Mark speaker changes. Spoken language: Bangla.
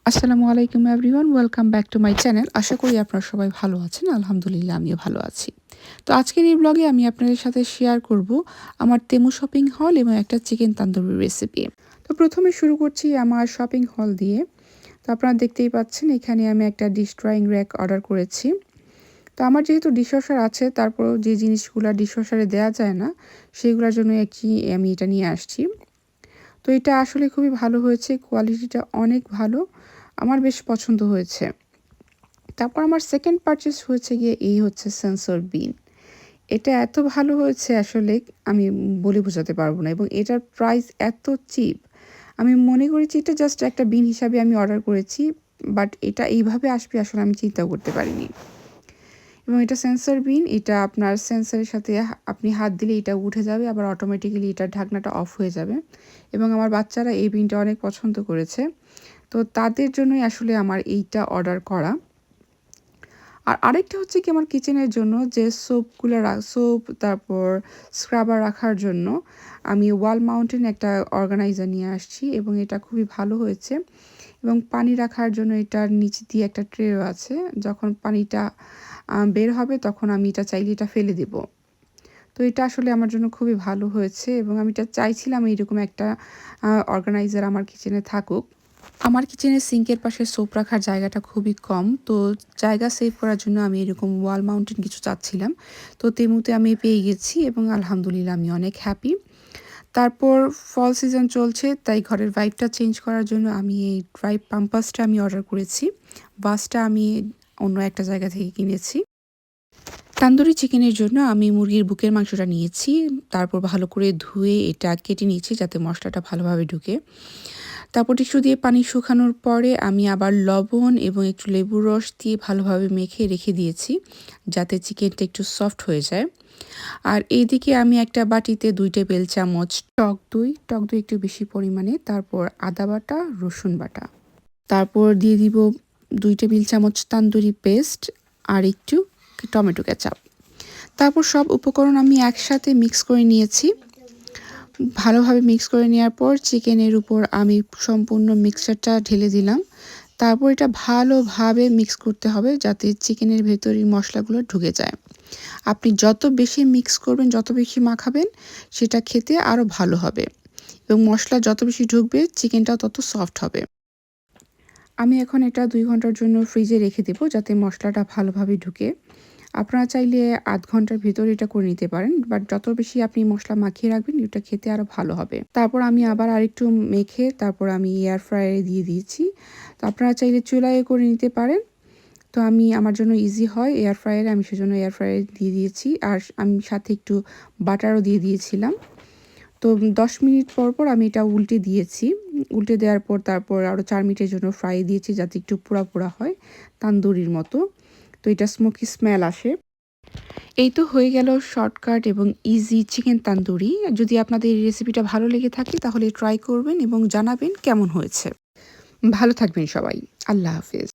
Speaker 1: আসসালামু আলাইকুম everyone, welcome back to my channel. আশা করি আপনারা সবাই ভালো আছেন। আলহামদুলিল্লাহ আমিও ভালো আছি। তো আজকের এই ব্লগে আমি আপনাদের সাথে শেয়ার করব আমার তেমু শপিং হল এবং একটা চিকেন তান্দুরি রেসিপি। তো প্রথমে শুরু করছি আমার শপিং হল দিয়ে। তো আপনারা দেখতেই পাচ্ছেন এখানে আমি একটা ডিশ ড্রয়িং র্যাক অর্ডার করেছি। তো আমার যেহেতু ডিশওয়াশার আছে, তারপরেও যে জিনিসগুলো ডিশওয়াশারে দেওয়া যায় না সেগুলোর জন্য আমি এটা নিয়ে আসছি। তো এটা আসলে খুবই ভালো হয়েছে, কোয়ালিটিটা অনেক ভালো, আমার বেশ পছন্দ হয়েছে। তারপর আমার সেকেন্ড পারচেজ হয়েছে গিয়ে এই হচ্ছে সেন্সর বিন। এটা এত ভালো হয়েছে আসলে আমি বলে বোঝাতে পারবো না, এবং এটার প্রাইস এত চিপ। আমি মনে করেছি এটা জাস্ট একটা বিন হিসাবে আমি অর্ডার করেছি, বাট এটা এইভাবে আসবে আসলে আমি চিন্তাও করতে পারিনি। এবং এটা সেন্সর বিন, এটা আপনার সেন্সরের সাথে আপনি হাত দিলে এটা উঠে যাবে, আবার অটোমেটিক্যালি এটার ঢাকনাটা অফ হয়ে যাবে। এবং আমার বাচ্চারা এই বিনটা অনেক পছন্দ করেছে, তো তাদের জন্যই আসলে আমার এইটা অর্ডার করা। আর আরেকটা হচ্ছে কি, আমার কিচেনের জন্য যে সোপ তারপর স্ক্রাবার রাখার জন্য আমি ওয়াল মাউন্টেন একটা অর্গানাইজার নিয়ে আসছি, এবং এটা খুবই ভালো হয়েছে। এবং পানি রাখার জন্য এটার নিচে দিয়ে একটা ট্রেও আছে, যখন পানিটা বের হবে তখন আমি এটা চাইলে এটা ফেলে দেব। তো এটা আসলে আমার জন্য খুবই ভালো হয়েছে, এবং আমি এটা চাইছিলাম এইরকম একটা অর্গানাইজার আমার কিচেনে থাকুক। আমার কিচেনের সিঙ্কের পাশে সোপ রাখার জায়গাটা খুবই কম, তো জায়গা সেভ করার জন্য আমি এরকম ওয়াল মাউন্টেন কিছু চাচ্ছিলাম। তো তেমুতে আমি পেয়ে গেছি, এবং আলহামদুলিল্লাহ আমি অনেক হ্যাপি। তারপর ফল সিজন চলছে, তাই ঘরের ভাইবটা চেঞ্জ করার জন্য আমি এই ড্রাই পাম্পাসটা আমি অর্ডার করেছি। বাসটা আমি অন্য একটা জায়গা থেকে কিনেছি। তান্দুরি চিকেনের জন্য আমি মুরগির বুকের মাংসটা নিয়েছি, তারপর ভালো করে ধুয়ে এটা কেটে নিয়েছি যাতে মশলাটা ভালোভাবে ঢুকে। তারপর টিস্যু দিয়ে পানি শুকানোর পরে আমি আবার লবণ এবং একটু লেবুর রস দিয়ে ভালোভাবে মেখে রেখে দিয়েছি, যাতে চিকেনটা একটু সফট হয়ে যায়। আর এইদিকে আমি একটা বাটিতে 2 টেবিল চামচ টক দই একটু বেশি পরিমাণে, তারপর আদা বাটা, রসুন বাটা, তারপর দিয়ে দিব 2 টেবিল চামচ তান্দুরি পেস্ট আর একটু টমেটো কেচাপ। তারপর সব উপকরণ আমি একসাথে মিক্স করে নিয়েছি। ভালোভাবে মিক্স করে নেওয়ার পর চিকেনের উপর আমি সম্পূর্ণ মিক্সচারটা ঢেলে দিলাম। তারপর এটা ভালোভাবে মিক্স করতে হবে যাতে চিকেনের ভেতরের মশলাগুলো ঢুকে যায়। আপনি যত বেশি মিক্স করবেন, যত বেশি মাখাবেন, সেটা খেতে আরও ভালো হবে, এবং মশলা যত বেশি ঢুকবে চিকেনটাও তত সফট হবে। আমি এখন এটা 2 ঘন্টার জন্য ফ্রিজে রেখে দেবো যাতে মশলাটা ভালোভাবে ঢুকে। আপনারা চাইলে 0.5 ঘন্টার ভিতরে এটা করে নিতে পারেন, বাট যত বেশি আপনি মশলা মাখিয়ে রাখবেন এটা খেতে আরও ভালো হবে। তারপর আমি আবার আরেকটু মেখে তারপর আমি এয়ার ফ্রায়ারে দিয়ে দিয়েছি। তো আপনারা চাইলে চুলায় করে নিতে পারেন, তো আমার জন্য ইজি হয় এয়ার ফ্রায়ারে, আমি সেজন্য এয়ার ফ্রায়ারে দিয়ে দিয়েছি। আর আমি সাথে একটু বাটারও দিয়ে দিয়েছিলাম। তো 10 মিনিট পর পর আমি এটা উল্টে দিয়েছি। উল্টে দেওয়ার পর তারপর আরও 4 মিনিটের জন্য ফ্রাই দিয়েছি যাতে একটু পোড়া পোড়া হয়, তান্দুরির মতো। তো এটা স্মোকি স্মেল আসে। এই তো হয়ে গেল শর্টকাট এবং ইজি চিকেন তান্দুরি। যদি আপনাদের এই রেসিপিটা ভালো লেগে থাকে তাহলে ট্রাই করবেন এবং জানাবেন কেমন হয়েছে। ভালো থাকবেন সবাই। আল্লাহ হাফেজ।